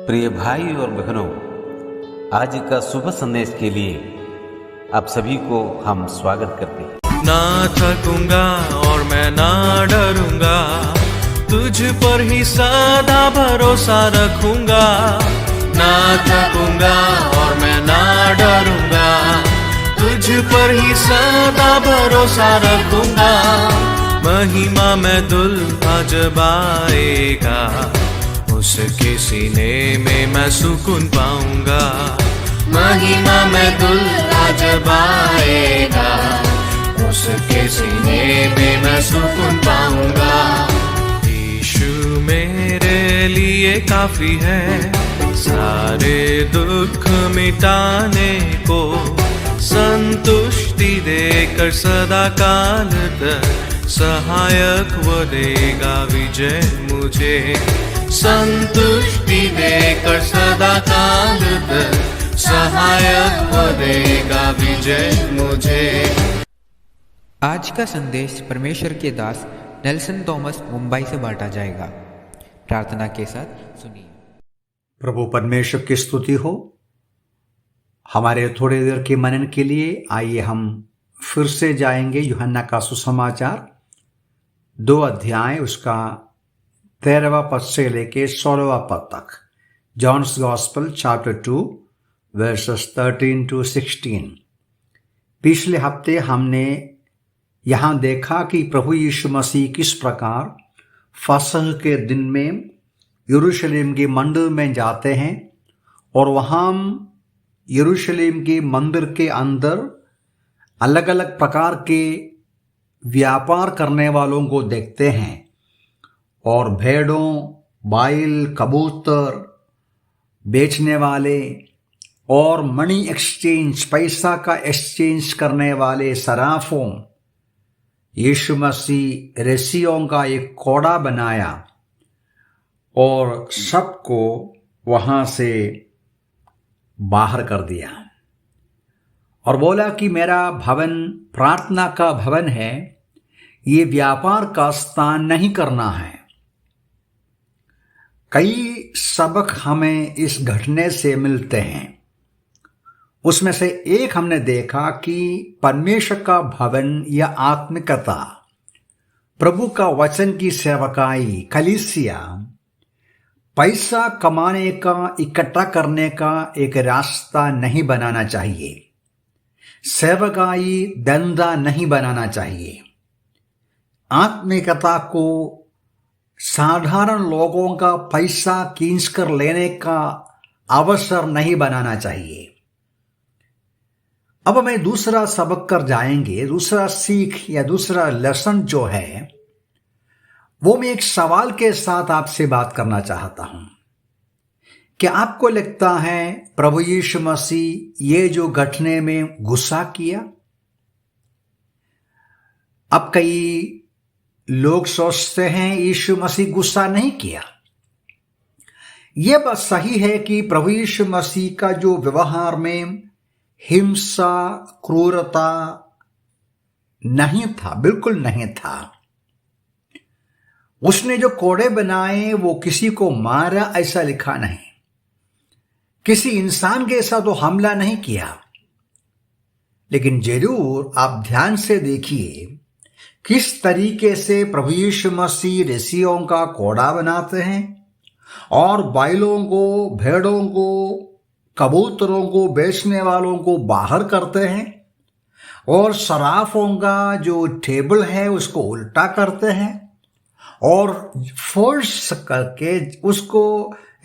प्रिय भाई और बहनों, आज का शुभ संदेश के लिए आप सभी को हम स्वागत करते हैं। ना थकूंगा और मैं ना डरूंगा, तुझ पर ही सदा भरोसा रखूंगा। ना थकूंगा और मैं ना डरूंगा, तुझ पर ही सदा भरोसा रखूंगा। महिमा में दुल्हा जब आएगा, उसके सीने में मैं सुकून पाऊंगा। महिमा में दुल्हा जब आएगा, उसके सीने में मैं सुकून पाऊंगा। यीशु मेरे लिए काफी है, सारे दुख मिटाने को। संतुष्टि देकर सदा काल तक सहायक वो देगा विजय मुझे। संतुष्टि देकर सदा काल तक सहायक वो देगा विजय मुझे। आज का संदेश परमेश्वर के दास नेल्सन थॉमस मुंबई से बांटा जाएगा। प्रार्थना के साथ सुनिए। प्रभु परमेश्वर की स्तुति हो। हमारे थोड़ी देर के मनन के लिए आइए हम फिर से जाएंगे यूहन्ना का सुसमाचार 2 अध्याय, उसका 13वां पद से लेके 16वां पद तक। John's gospel chapter 2 verses 13 to 16। पिछले हफ्ते हमने यहाँ देखा कि प्रभु यीशु मसीह किस प्रकार फसह के दिन में यरूशलेम के मंदिर में जाते हैं और वहाँ यरूशलेम के मंदिर के अंदर अलग अलग प्रकार के व्यापार करने वालों को देखते हैं और भेड़ों, बैल, कबूतर बेचने वाले और मनी एक्सचेंज, पैसा का एक्सचेंज करने वाले सराफों। यीशु मसीह रेसियों का एक कोड़ा बनाया और सबको वहां से बाहर कर दिया और बोला कि मेरा भवन प्रार्थना का भवन है, ये व्यापार का स्थान नहीं करना है। कई सबक हमें इस घटने से मिलते हैं। उसमें से एक हमने देखा कि परमेश्वर का भवन या आत्मिकता, प्रभु का वचन की सेवकाई, कलीसिया पैसा कमाने का, इकट्ठा करने का एक रास्ता नहीं बनाना चाहिए। सेवकाई धंधा नहीं बनाना चाहिए। आत्मिकता को साधारण लोगों का पैसा खींच कर लेने का अवसर नहीं बनाना चाहिए। अब हमें दूसरा सबक कर जाएंगे। दूसरा सीख या दूसरा लेसन जो है वो मैं एक सवाल के साथ आपसे बात करना चाहता हूं। क्या आपको लगता है प्रभु यीशु मसीह ये जो घटने में गुस्सा किया? अब कई लोग सोचते हैं यीशु मसीह गुस्सा नहीं किया। यह बात सही है कि प्रभु यीशु मसीह का जो व्यवहार में हिंसा, क्रूरता नहीं था, बिल्कुल नहीं था। उसने जो कोड़े बनाए वो किसी को मारा ऐसा लिखा नहीं। किसी इंसान के साथ तो हमला नहीं किया। लेकिन जरूर आप ध्यान से देखिए किस तरीके से प्रभु यीशु मसीह रेसियों का कोड़ा बनाते हैं और बैलों को, भेड़ों को, कबूतरों को बेचने वालों को बाहर करते हैं और सराफों का जो टेबल है उसको उल्टा करते हैं और फोर्स करके उसको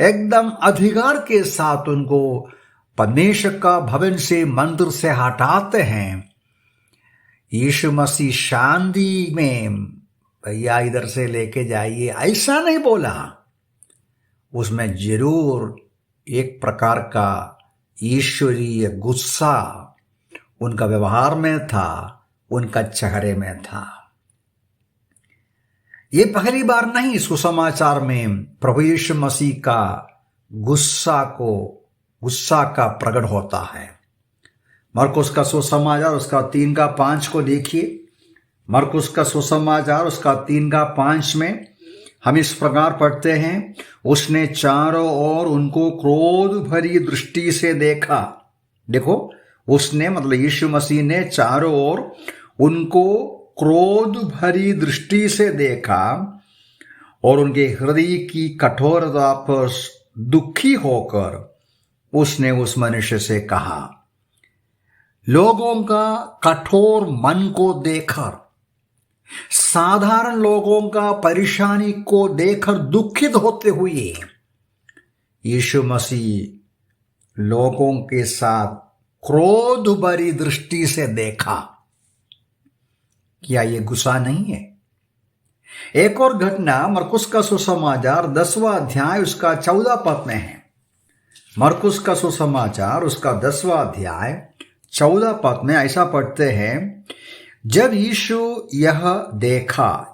एकदम अधिकार के साथ उनको परमेश्वर का भवन से, मंदिर से हटाते हैं। यीशु मसीह शांति में भैया इधर से लेके जाइए ऐसा नहीं बोला। उसमें जरूर एक प्रकार का ईश्वरीय गुस्सा उनका व्यवहार में था, उनका चेहरे में था। ये पहली बार नहीं सुसमाचार में प्रभु यीशु मसीह का गुस्सा का प्रकट होता है। मरकुस का सुसमाचार उसका 3:5 को देखिए। मरकुस का सुसमाचार उसका 3:5 में हम इस प्रकार पढ़ते हैं, उसने चारों ओर उनको क्रोध भरी दृष्टि से देखा। देखो, उसने मतलब यीशु मसीह ने चारों ओर उनको क्रोध भरी दृष्टि से देखा और उनके हृदय की कठोरता पर दुखी होकर उसने उस मनुष्य से कहा। लोगों का कठोर मन को देखकर, साधारण लोगों का परेशानी को देखकर दुखित होते हुए यीशु मसीह लोगों के साथ क्रोध भरी दृष्टि से देखा। क्या यह गुस्सा नहीं है? एक और घटना मरकुस का सुसमाचार 10वां अध्याय उसका 14 पद में है। मरकुस का सुसमाचार उसका 10वां अध्याय 14 पद में ऐसा पढ़ते हैं, जब यीशु यह देखा,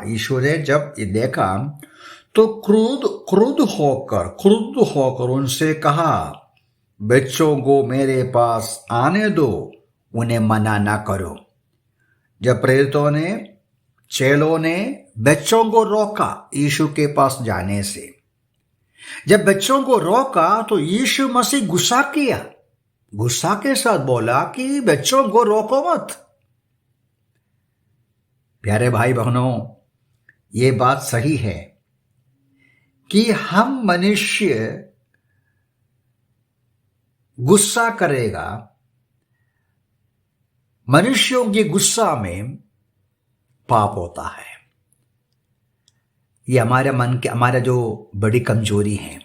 यीशु ने जब ये देखा तो क्रुद्ध होकर उनसे कहा, बच्चों को मेरे पास आने दो, उन्हें मना ना करो। जब प्रेरितों ने, चेलों ने बच्चों को रोका यीशु के पास जाने से, जब बच्चों को रोका तो यीशु मसीह गुस्सा किया, गुस्सा के साथ बोला कि बच्चों को रोको मत। प्यारे भाई बहनों, ये बात सही है कि हम मनुष्य गुस्सा करेगा, मनुष्यों के गुस्सा में पाप होता है। ये हमारे मन के, हमारा जो बड़ी कमजोरी है।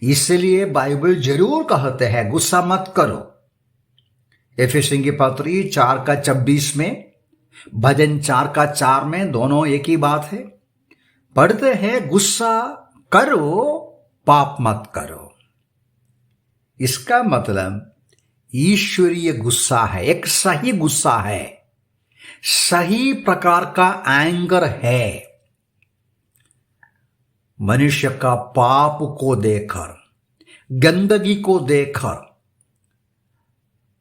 इसलिए बाइबल जरूर कहते हैं गुस्सा मत करो। एफेसियों की पत्री 4:26 में, भजन 4:4 में, दोनों एक ही बात है। पढ़ते हैं गुस्सा करो, पाप मत करो। इसका मतलब ईश्वरीय गुस्सा है, एक सही गुस्सा है, सही प्रकार का एंगर है। मनुष्य का पाप को देखकर, गंदगी को देखकर,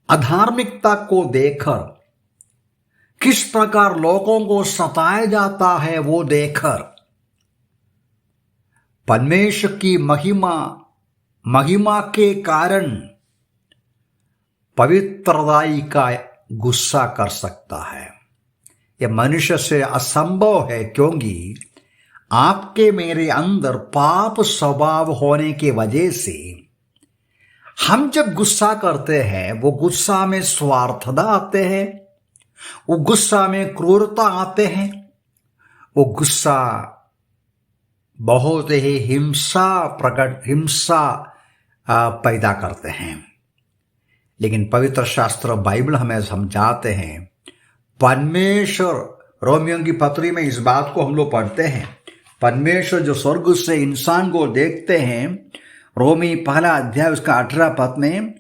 अधार्मिकता को देखकर, किस प्रकार लोगों को सताया जाता है वो देखकर परमेश्वर की महिमा के कारण पवित्रताई का गुस्सा कर सकता है। यह मनुष्य से असंभव है, क्योंकि आपके मेरे अंदर पाप स्वभाव होने की वजह से हम जब गुस्सा करते हैं, वो गुस्सा में स्वार्थता आते हैं, वो गुस्सा में क्रूरता आते हैं, वो गुस्सा बहुत ही हिंसा पैदा करते हैं। लेकिन पवित्र शास्त्र बाइबल हमें समझाते हैं, परमेश्वर, रोमियों की पत्री में इस बात को हम लोग पढ़ते हैं, परमेश्वर जो स्वर्ग से इंसान को देखते हैं, रोमी 1 उसका 18 पद में,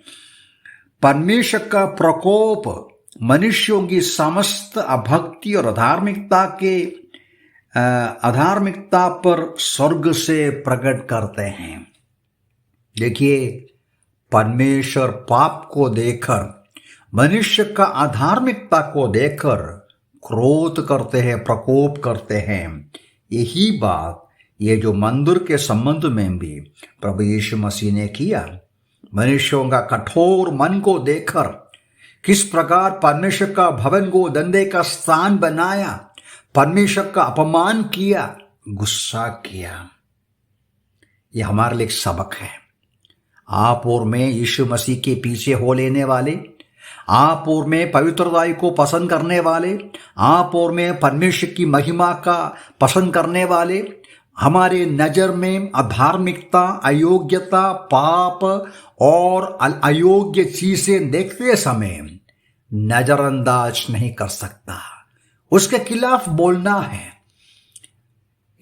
परमेश्वर का प्रकोप मनुष्यों की समस्त अभक्ति और अधार्मिकता पर स्वर्ग से प्रकट करते हैं। देखिए, परमेश्वर पाप को देखकर, मनुष्य का अधार्मिकता को देखकर क्रोध करते हैं, प्रकोप करते हैं। यही बात ये जो मंदिर के संबंध में भी प्रभु यीशु मसीह ने किया। मनुष्यों का कठोर मन को देखकर किस प्रकार परमेश्वर का भवन को धंधे का स्थान बनाया, परमेश्वर का अपमान किया, गुस्सा किया। यह हमारे लिए एक सबक है। आप और मैं यीशु मसीह के पीछे हो लेने वाले, आप और मैं पवित्रताई को पसंद करने वाले, आप और मैं परमेश्वर की महिमा का पसंद करने वाले, हमारे नजर में अधार्मिकता, अयोग्यता, पाप और अयोग्य चीजें देखते समय नजरअंदाज नहीं कर सकता, उसके खिलाफ बोलना है।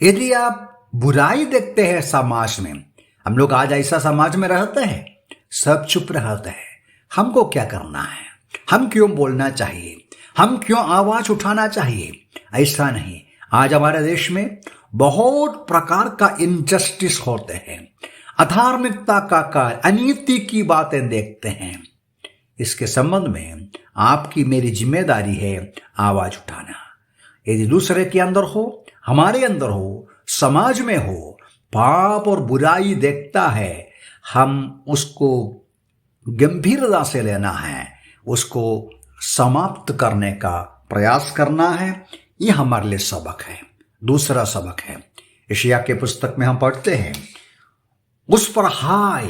यदि आप बुराई देखते हैं समाज में, हम लोग आज ऐसा समाज में रहते हैं, सब चुप रहते हैं, हमको क्या करना है, हम क्यों बोलना चाहिए, हम क्यों आवाज उठाना चाहिए? ऐसा नहीं। आज हमारे देश में बहुत प्रकार का इनजस्टिस होते हैं, अधार्मिकता का कार्य, अनीति की बातें देखते हैं। इसके संबंध में आपकी मेरी जिम्मेदारी है आवाज उठाना। यदि दूसरे के अंदर हो, हमारे अंदर हो, समाज में हो, पाप और बुराई देखता है, हम उसको गंभीरता से लेना है, उसको समाप्त करने का प्रयास करना है। ये हमारे लिए सबक है। दूसरा सबक है, यशायाह के पुस्तक में हम पढ़ते हैं, उस पर हाय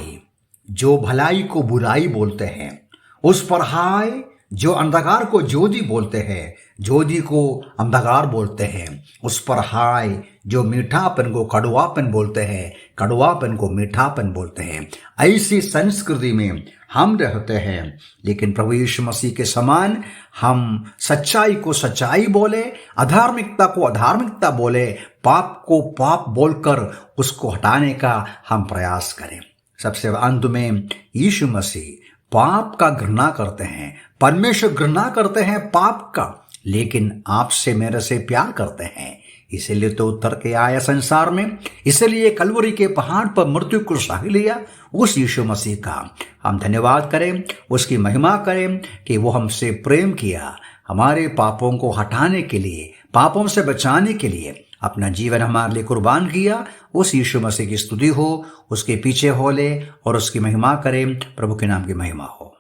जो भलाई को बुराई बोलते हैं, उस पर हाय जो अंधकार को ज्योति बोलते हैं, ज्योति को अंधकार बोलते हैं, उस पर हाय जो मीठापन को कड़वापन बोलते हैं, कड़वापन को मीठापन बोलते हैं। ऐसी संस्कृति में हम रहते हैं, लेकिन प्रभु यीशु मसीह के समान हम सच्चाई को सच्चाई बोले, अधार्मिकता को अधार्मिकता बोले, पाप को पाप बोलकर उसको हटाने का हम प्रयास करें। सबसे अंत में यीशु मसीह पाप का घृणा करते हैं, परमेश्वर घृणा करते हैं पाप का, लेकिन आपसे मेरे से प्यार करते हैं। इसीलिए तो उतर के आया संसार में, इसलिए कलवरी के पहाड़ पर मृत्यु को सह लिया। उस यीशु मसीह का हम धन्यवाद करें, उसकी महिमा करें कि वो हमसे प्रेम किया, हमारे पापों को हटाने के लिए, पापों से बचाने के लिए अपना जीवन हमारे लिए कुर्बान किया। उस यीशु मसीह की स्तुति हो, उसके पीछे हो ले और उसकी महिमा करें। प्रभु के नाम की महिमा हो।